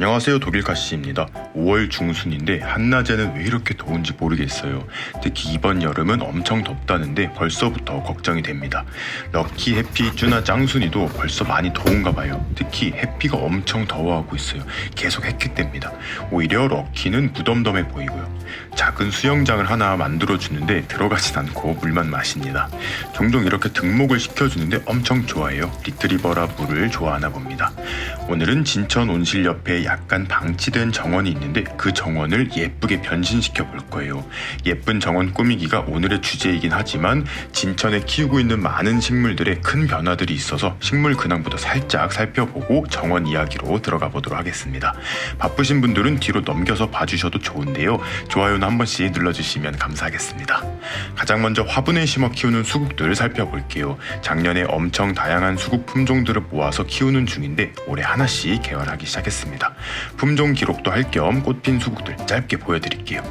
안녕하세요, 독일카씨입니다. 5월 중순인데 한낮에는 왜 이렇게 더운지 모르겠어요. 특히 이번 여름은 엄청 덥다는데 벌써부터 걱정이 됩니다. 럭키, 해피, 쭈나 짱순이도 벌써 많이 더운가 봐요. 특히 해피가 엄청 더워하고 있어요. 계속 헥헥댑니다. 오히려 럭키는 무덤덤해 보이고요. 작은 수영장을 하나 만들어주는데 들어가진 않고 물만 마십니다. 종종 이렇게 등목을 시켜주는데 엄청 좋아해요. 리트리버라 물을 좋아하나 봅니다. 오늘은 진천 온실 옆에 약간 방치된 정원이 있는데 그 정원을 예쁘게 변신시켜 볼 거예요. 예쁜 정원 꾸미기가 오늘의 주제이긴 하지만 진천에 키우고 있는 많은 식물들의 큰 변화들이 있어서 식물 근황부터 살짝 살펴보고 정원 이야기로 들어가 보도록 하겠습니다. 바쁘신 분들은 뒤로 넘겨서 봐주셔도 좋은데요. 좋아요는 한 번씩 눌러주시면 감사하겠습니다. 가장 먼저 화분에 심어 키우는 수국들 살펴볼게요. 작년에 엄청 다양한 수국 품종들을 모아서 키우는 중인데 올해 하나씩 개발하기 시작했습니다. 품종 기록도 할 겸 꽃핀 수국들 짧게 보여드릴게요.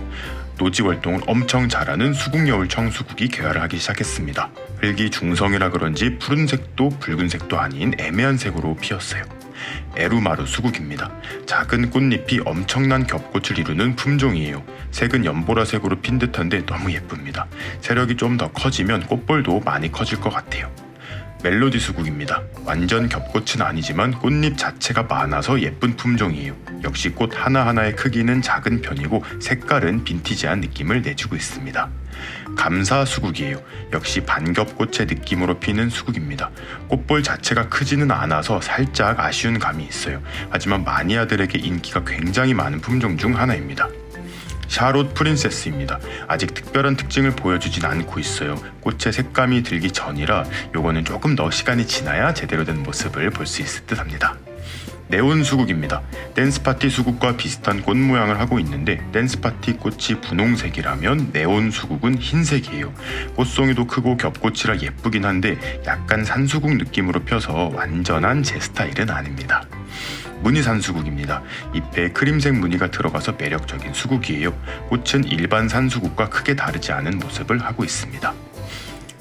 노지 활동을 엄청 잘하는 수국여울 청수국이 개화를 하기 시작했습니다. 흙이 중성이라 그런지 푸른색도 붉은색도 아닌 애매한 색으로 피었어요. 에루마루 수국입니다. 작은 꽃잎이 엄청난 겹꽃을 이루는 품종이에요. 색은 연보라색으로 핀 듯한데 너무 예쁩니다. 세력이 좀 더 커지면 꽃볼도 많이 커질 것 같아요. 멜로디 수국입니다. 완전 겹꽃은 아니지만 꽃잎 자체가 많아서 예쁜 품종이에요. 역시 꽃 하나하나의 크기는 작은 편이고 색깔은 빈티지한 느낌을 내주고 있습니다. 감사 수국이에요. 역시 반겹꽃의 느낌으로 피는 수국입니다. 꽃볼 자체가 크지는 않아서 살짝 아쉬운 감이 있어요. 하지만 마니아들에게 인기가 굉장히 많은 품종 중 하나입니다. 샤롯 프린세스입니다. 아직 특별한 특징을 보여주진 않고 있어요. 꽃의 색감이 들기 전이라 요거는 조금 더 시간이 지나야 제대로 된 모습을 볼 수 있을 듯 합니다. 네온 수국입니다. 댄스파티 수국과 비슷한 꽃 모양을 하고 있는데 댄스파티 꽃이 분홍색이라면 네온 수국은 흰색이에요. 꽃송이도 크고 겹꽃이라 예쁘긴 한데 약간 산수국 느낌으로 펴서 완전한 제 스타일은 아닙니다. 무늬산 수국입니다. 잎에 크림색 무늬가 들어가서 매력적인 수국이에요. 꽃은 일반 산수국과 크게 다르지 않은 모습을 하고 있습니다.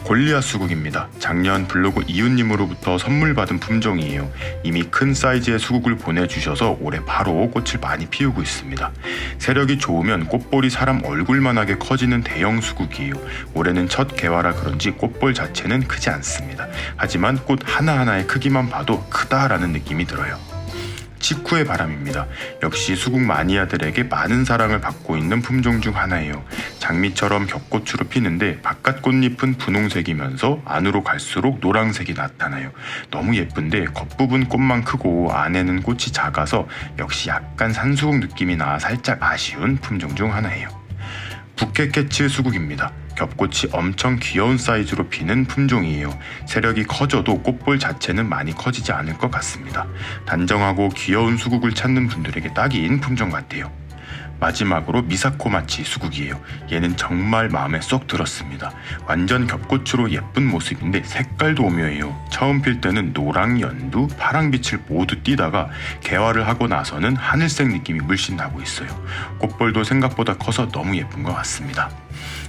골리앗 수국입니다. 작년 블로그 이웃님으로부터 선물 받은 품종이에요. 이미 큰 사이즈의 수국을 보내주셔서 올해 바로 꽃을 많이 피우고 있습니다. 세력이 좋으면 꽃볼이 사람 얼굴만하게 커지는 대형 수국이에요. 올해는 첫 개화라 그런지 꽃볼 자체는 크지 않습니다. 하지만 꽃 하나하나의 크기만 봐도 크다라는 느낌이 들어요. 치쿠의 바람입니다. 역시 수국 마니아들에게 많은 사랑을 받고 있는 품종 중 하나예요. 장미처럼 겹꽃으로 피는데 바깥 꽃잎은 분홍색이면서 안으로 갈수록 노란색이 나타나요. 너무 예쁜데 겉부분 꽃만 크고 안에는 꽃이 작아서 역시 약간 산수국 느낌이 나 살짝 아쉬운 품종 중 하나예요. 부케케츠 수국입니다. 겹꽃이 엄청 귀여운 사이즈로 피는 품종이에요. 세력이 커져도 꽃볼 자체는 많이 커지지 않을 것 같습니다. 단정하고 귀여운 수국을 찾는 분들에게 딱인 품종 같아요. 마지막으로 미사코마치 수국이에요. 얘는 정말 마음에 쏙 들었습니다. 완전 겹꽃으로 예쁜 모습인데 색깔도 오묘해요. 처음 필 때는 노랑, 연두, 파랑빛을 모두 띠다가 개화를 하고 나서는 하늘색 느낌이 물씬 나고 있어요. 꽃볼도 생각보다 커서 너무 예쁜 것 같습니다.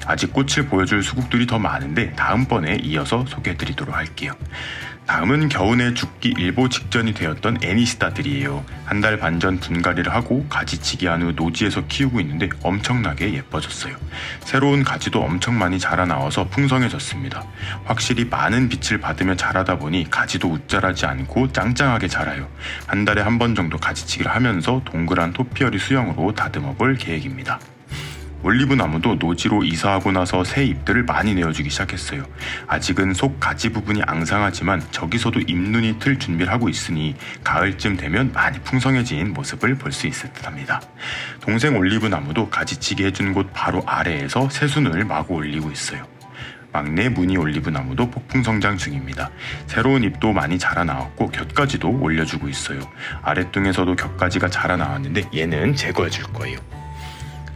아직 꽃을 보여줄 수국들이 더 많은데 다음번에 이어서 소개해드리도록 할게요. 다음은 겨우내 죽기 일보 직전이 되었던 애니스타들이에요. 한 달 반 전 분갈이를 하고 가지치기 한 후 노지에서 키우고 있는데 엄청나게 예뻐졌어요. 새로운 가지도 엄청 많이 자라나와서 풍성해졌습니다. 확실히 많은 빛을 받으며 자라다 보니 가지도 웃자라지 않고 짱짱하게 자라요. 한 달에 한 번 정도 가지치기를 하면서 동그란 토피어리 수영으로 다듬어 볼 계획입니다. 올리브 나무도 노지로 이사하고 나서 새 잎들을 많이 내어주기 시작했어요. 아직은 속 가지 부분이 앙상하지만 저기서도 잎눈이 틀 준비를 하고 있으니 가을쯤 되면 많이 풍성해진 모습을 볼 수 있을 듯 합니다. 동생 올리브 나무도 가지치기 해준 곳 바로 아래에서 새순을 마구 올리고 있어요. 막내 무늬 올리브 나무도 폭풍 성장 중입니다. 새로운 잎도 많이 자라나왔고 곁가지도 올려주고 있어요. 아랫둥에서도 곁가지가 자라나왔는데 얘는 제거해줄 거예요.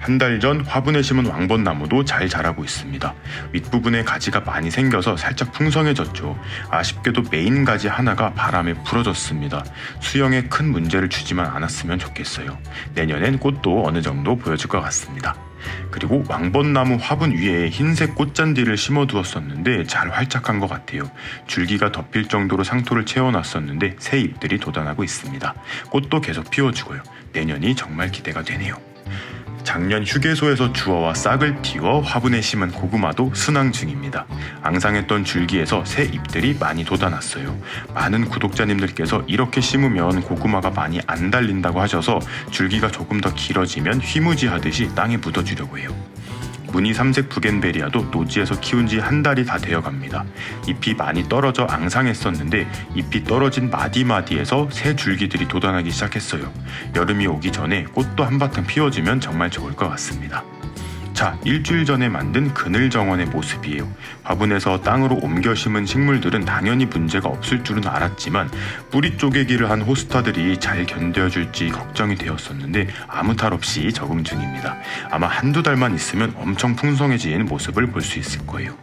한 달 전 화분에 심은 왕벚나무도 잘 자라고 있습니다. 윗부분에 가지가 많이 생겨서 살짝 풍성해졌죠. 아쉽게도 메인 가지 하나가 바람에 부러졌습니다. 수영에 큰 문제를 주지만 않았으면 좋겠어요. 내년엔 꽃도 어느 정도 보여줄 것 같습니다. 그리고 왕벚나무 화분 위에 흰색 꽃잔디를 심어두었었는데 잘 활착한 것 같아요. 줄기가 덮일 정도로 상토를 채워놨었는데 새 잎들이 돋아나고 있습니다. 꽃도 계속 피워주고요. 내년이 정말 기대가 되네요. 작년 휴게소에서 주워와 싹을 틔워 화분에 심은 고구마도 순항 중입니다. 앙상했던 줄기에서 새 잎들이 많이 돋아났어요. 많은 구독자님들께서 이렇게 심으면 고구마가 많이 안 달린다고 하셔서 줄기가 조금 더 길어지면 휘무지하듯이 땅에 묻어주려고 해요. 무늬 삼색 부겐베리아도 노지에서 키운 지 한 달이 다 되어갑니다. 잎이 많이 떨어져 앙상했었는데 잎이 떨어진 마디마디에서 새 줄기들이 돋아나기 시작했어요. 여름이 오기 전에 꽃도 한바탕 피워주면 정말 좋을 것 같습니다. 자, 일주일 전에 만든 그늘 정원의 모습이에요. 화분에서 땅으로 옮겨 심은 식물들은 당연히 문제가 없을 줄은 알았지만 뿌리 쪼개기를 한 호스타들이 잘 견뎌줄지 걱정이 되었었는데 아무 탈 없이 적응 중입니다. 아마 한두 달만 있으면 엄청 풍성해진 모습을 볼 수 있을 거예요.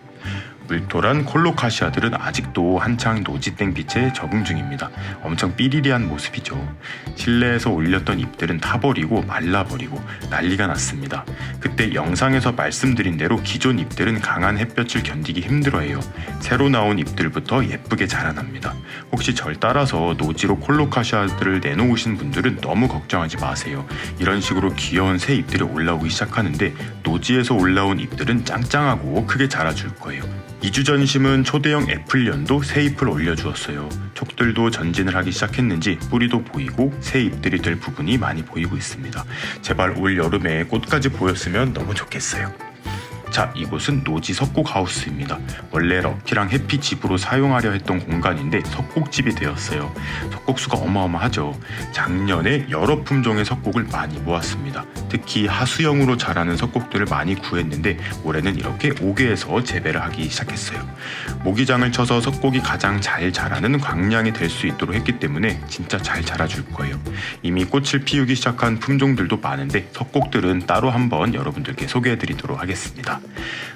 물토란 콜로카시아들은 아직도 한창 노지땡빛에 적응 중입니다. 엄청 삐리리한 모습이죠. 실내에서 올렸던 잎들은 타버리고 말라버리고 난리가 났습니다. 그때 영상에서 말씀드린 대로 기존 잎들은 강한 햇볕을 견디기 힘들어해요. 새로 나온 잎들부터 예쁘게 자라납니다. 혹시 절 따라서 노지로 콜로카시아들을 내놓으신 분들은 너무 걱정하지 마세요. 이런 식으로 귀여운 새 잎들이 올라오기 시작하는데 노지에서 올라온 잎들은 짱짱하고 크게 자라줄 거예요. 2주 전 심은 초대형 애플련도 새 잎을 올려주었어요. 촉들도 전진을 하기 시작했는지 뿌리도 보이고 새 잎들이 될 부분이 많이 보이고 있습니다. 제발 올 여름에 꽃까지 보였으면 너무 좋겠어요. 자, 이곳은 노지 석곡하우스입니다. 원래 럭키랑 해피 집으로 사용하려 했던 공간인데 석곡집이 되었어요. 석곡수가 어마어마하죠. 작년에 여러 품종의 석곡을 많이 모았습니다. 특히 하수형으로 자라는 석곡들을 많이 구했는데 올해는 이렇게 5개에서 재배를 하기 시작했어요. 모기장을 쳐서 석곡이 가장 잘 자라는 광량이 될 수 있도록 했기 때문에 진짜 잘 자라줄 거예요. 이미 꽃을 피우기 시작한 품종들도 많은데 석곡들은 따로 한번 여러분들께 소개해드리도록 하겠습니다.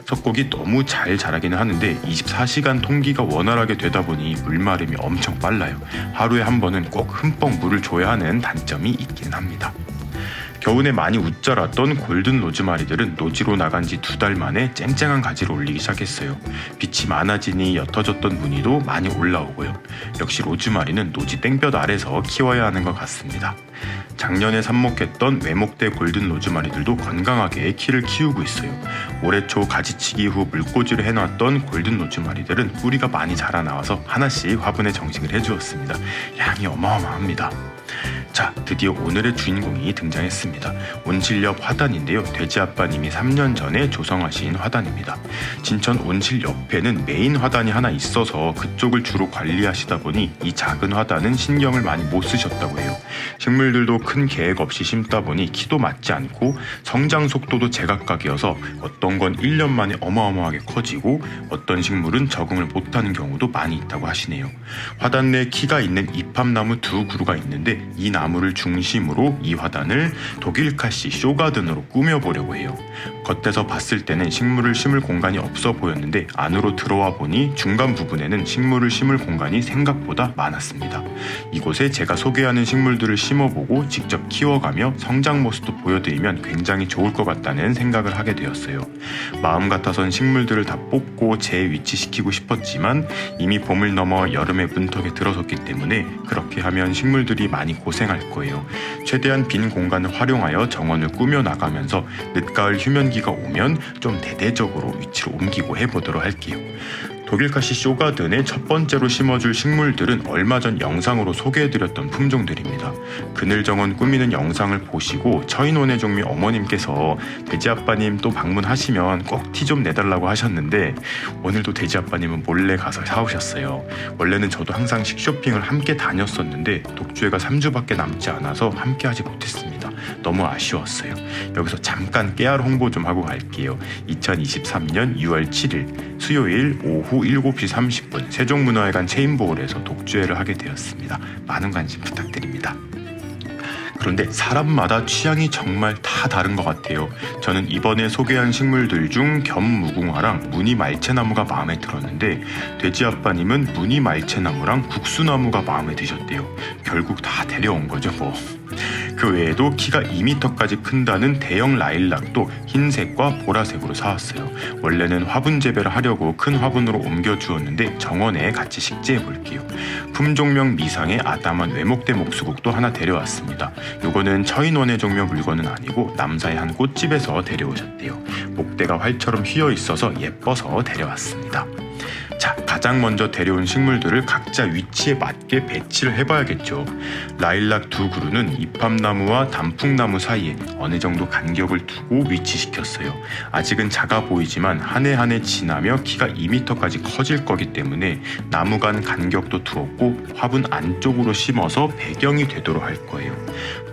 석곡이 너무 잘 자라기는 하는데 24시간 통기가 원활하게 되다 보니 물마름이 엄청 빨라요. 하루에 한 번은 꼭 흠뻑 물을 줘야 하는 단점이 있긴 합니다. 겨우내 많이 웃자랐던 골든 로즈마리들은 노지로 나간 지 2달 만에 쨍쨍한 가지를 올리기 시작했어요. 빛이 많아지니 옅어졌던 무늬도 많이 올라오고요. 역시 로즈마리는 노지 땡볕 아래서 키워야 하는 것 같습니다. 작년에 삽목했던 외목대 골든 로즈마리들도 건강하게 키를 키우고 있어요. 올해 초 가지치기 후 물꽂이를 해놨던 골든 로즈마리들은 뿌리가 많이 자라나와서 하나씩 화분에 정식을 해주었습니다. 양이 어마어마합니다. 자, 드디어 오늘의 주인공이 등장했습니다. 온실 옆 화단인데요. 돼지아빠님이 3년 전에 조성하신 화단입니다. 진천 온실 옆에는 메인 화단이 하나 있어서 그쪽을 주로 관리하시다 보니 이 작은 화단은 신경을 많이 못 쓰셨다고 해요. 식물들도 큰 계획 없이 심다 보니 키도 맞지 않고 성장 속도도 제각각이어서 어떤 건 1년 만에 어마어마하게 커지고 어떤 식물은 적응을 못하는 경우도 많이 있다고 하시네요. 화단 내 키가 있는 이팝나무 2그루가 있는데 이 나무를 중심으로 이 화단을 독일카시 쇼가든으로 꾸며보려고 해요. 겉에서 봤을 때는 식물을 심을 공간이 없어 보였는데 안으로 들어와 보니 중간 부분에는 식물을 심을 공간이 생각보다 많았습니다. 이곳에 제가 소개하는 식물들을 심어보고 직접 키워가며 성장 모습도 보여드리면 굉장히 좋을 것 같다는 생각을 하게 되었어요. 마음 같아선 식물들을 다 뽑고 재위치시키고 싶었지만 이미 봄을 넘어 여름의 문턱에 들어섰기 때문에 그렇게 하면 식물들이 많이 고생할 거예요. 최대한 빈 공간을 활용하여 정원을 꾸며나가면서 늦가을 휴면기가 오면 좀 대대적으로 위치를 옮기고 해보도록 할게요. 독일카시 쇼가든의 첫 번째로 심어줄 식물들은 얼마 전 영상으로 소개해드렸던 품종들입니다. 그늘 정원 꾸미는 영상을 보시고 처인원의 종미 어머님께서 돼지아빠님 또 방문하시면 꼭 티 좀 내달라고 하셨는데 오늘도 돼지아빠님은 몰래 가서 사오셨어요. 원래는 저도 항상 식쇼핑을 함께 다녔었는데 독주회가 3주밖에 남지 않아서 함께 하지 못했습니다. 너무 아쉬웠어요. 여기서 잠깐 깨알 홍보 좀 하고 갈게요. 2023년 6월 7일 수요일 오후 7시 30분 세종문화회관 체인볼에서 독주회를 하게 되었습니다. 많은 관심 부탁드립니다. 그런데 사람마다 취향이 정말 다 다른 것 같아요. 저는 이번에 소개한 식물들 중 견무궁화랑 무늬말채나무가 마음에 들었는데 돼지아빠님은 무늬말채나무랑 국수나무가 마음에 드셨대요. 결국 다 데려온 거죠 뭐. 그 외에도 키가 2m까지 큰다는 대형 라일락도 흰색과 보라색으로 사왔어요. 원래는 화분 재배를 하려고 큰 화분으로 옮겨주었는데 정원에 같이 식재해 볼게요. 품종명 미상의 아담한 외목대 목수국도 하나 데려왔습니다. 요거는 처인원의 종묘 물건은 아니고 남사의 한 꽃집에서 데려오셨대요. 목대가 활처럼 휘어 있어서 예뻐서 데려왔습니다. 자, 가장 먼저 데려온 식물들을 각자 위치에 맞게 배치를 해봐야겠죠. 라일락 두 그루는 잎합나무와 단풍나무 사이에 어느 정도 간격을 두고 위치시켰어요. 아직은 작아 보이지만 한 해 한 해 지나며 키가 2m까지 커질 거기 때문에 나무 간 간격도 두었고 화분 안쪽으로 심어서 배경이 되도록 할 거예요.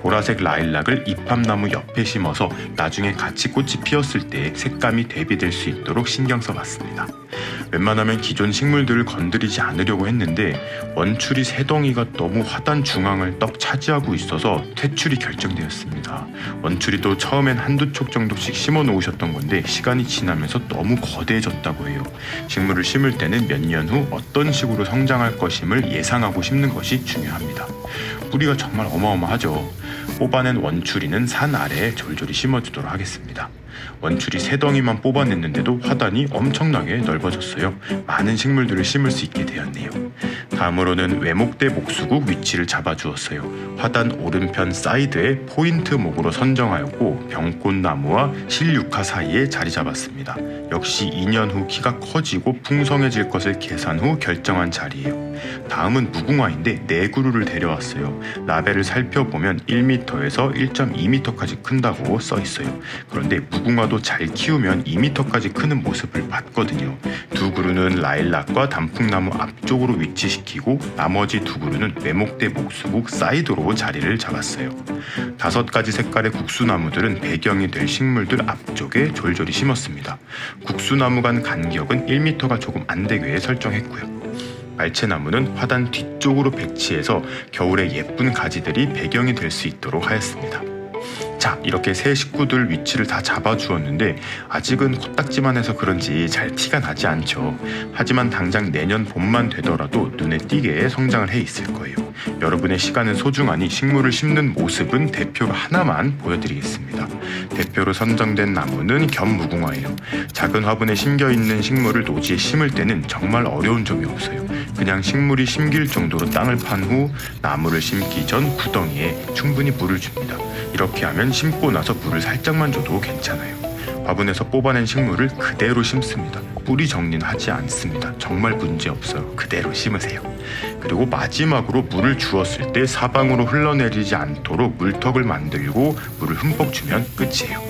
보라색 라일락을 잎합나무 옆에 심어서 나중에 같이 꽃이 피었을 때 색감이 대비될 수 있도록 신경 써봤습니다. 웬만하면 기존 식물들을 건드리지 않으려고 했는데 원추리 세 덩이가 너무 화단 중앙을 떡 차지하고 있어서 퇴출이 결정되었습니다. 원추리도 처음엔 한두 촉 정도씩 심어 놓으셨던 건데 시간이 지나면서 너무 거대해졌다고 해요. 식물을 심을 때는 몇 년 후 어떤 식으로 성장할 것임을 예상하고 심는 것이 중요합니다. 뿌리가 정말 어마어마하죠. 뽑아낸 원추리는 산 아래에 졸졸이 심어주도록 하겠습니다. 원추리 세 덩이만 뽑아냈는데도 화단이 엄청나게 넓어졌어요. 많은 식물들을 심을 수 있게 되었네요. 다음으로는 외목대 목수국 위치를 잡아주었어요. 화단 오른편 사이드에 포인트 목으로 선정하였고 병꽃나무와 실육화 사이에 자리 잡았습니다. 역시 2년 후 키가 커지고 풍성해질 것을 계산 후 결정한 자리예요. 다음은 무궁화인데 4그루를 데려왔어요. 라벨을 살펴보면 1m에서 1.2m까지 큰다고 써있어요. 그런데 무궁화도 잘 키우면 2m까지 크는 모습을 봤거든요. 두 그루는 라일락과 단풍나무 앞쪽으로 위치시키고 나머지 두 그루는 외목대 목수국 사이드로 자리를 잡았어요. 5가지 색깔의 국수나무들은 배경이 될 식물들 앞쪽에 졸졸이 심었습니다. 국수나무 간 간격은 1m가 조금 안 되게 설정했고요. 말채나무는 화단 뒤쪽으로 배치해서 겨울에 예쁜 가지들이 배경이 될 수 있도록 하였습니다. 자, 이렇게 새 식구들 위치를 다 잡아주었는데 아직은 코딱지만 해서 그런지 잘 티가 나지 않죠. 하지만 당장 내년 봄만 되더라도 눈에 띄게 성장을 해 있을 거예요. 여러분의 시간은 소중하니 식물을 심는 모습은 대표로 하나만 보여드리겠습니다. 대표로 선정된 나무는 견무궁화예요. 작은 화분에 심겨있는 식물을 노지에 심을 때는 정말 어려운 점이 없어요. 그냥 식물이 심길 정도로 땅을 판 후 나무를 심기 전 구덩이에 충분히 물을 줍니다. 이렇게 하면 심고 나서 물을 살짝만 줘도 괜찮아요. 화분에서 뽑아낸 식물을 그대로 심습니다. 뿌리 정리는 하지 않습니다. 정말 문제없어요. 그대로 심으세요. 그리고 마지막으로 물을 주었을 때 사방으로 흘러내리지 않도록 물턱을 만들고 물을 흠뻑 주면 끝이에요.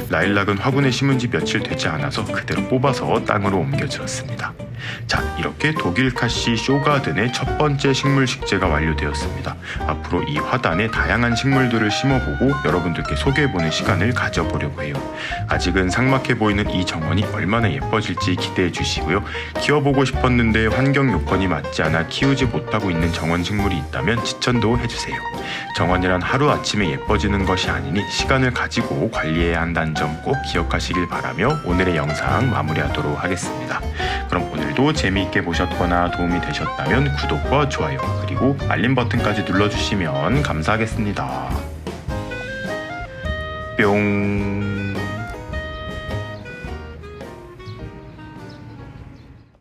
라일락은 화분에 심은 지 며칠 되지 않아서 그대로 뽑아서 땅으로 옮겨주었습니다. 자, 이렇게 독일카시 쇼가든의 첫 번째 식물 식재가 완료되었습니다. 앞으로 이 화단에 다양한 식물들을 심어보고 여러분들께 소개해보는 시간을 가져보려고 해요. 아직은 삭막해 보이는 이 정원이 얼마나 예뻐질지 기대해 주시고요. 키워보고 싶었는데 환경 요건이 맞지 않아 키우지 못하고 있는 정원 식물이 있다면 추천도 해주세요. 정원이란 하루아침에 예뻐지는 것이 아니니 시간을 가지고 관리해야 한다는 점 꼭 기억하시길 바라며 오늘의 영상 마무리하도록 하겠습니다. 그럼 오늘도 재미있게 보셨거나 도움이 되셨다면 구독과 좋아요 그리고 알림 버튼까지 눌러주시면 감사하겠습니다. 뿅.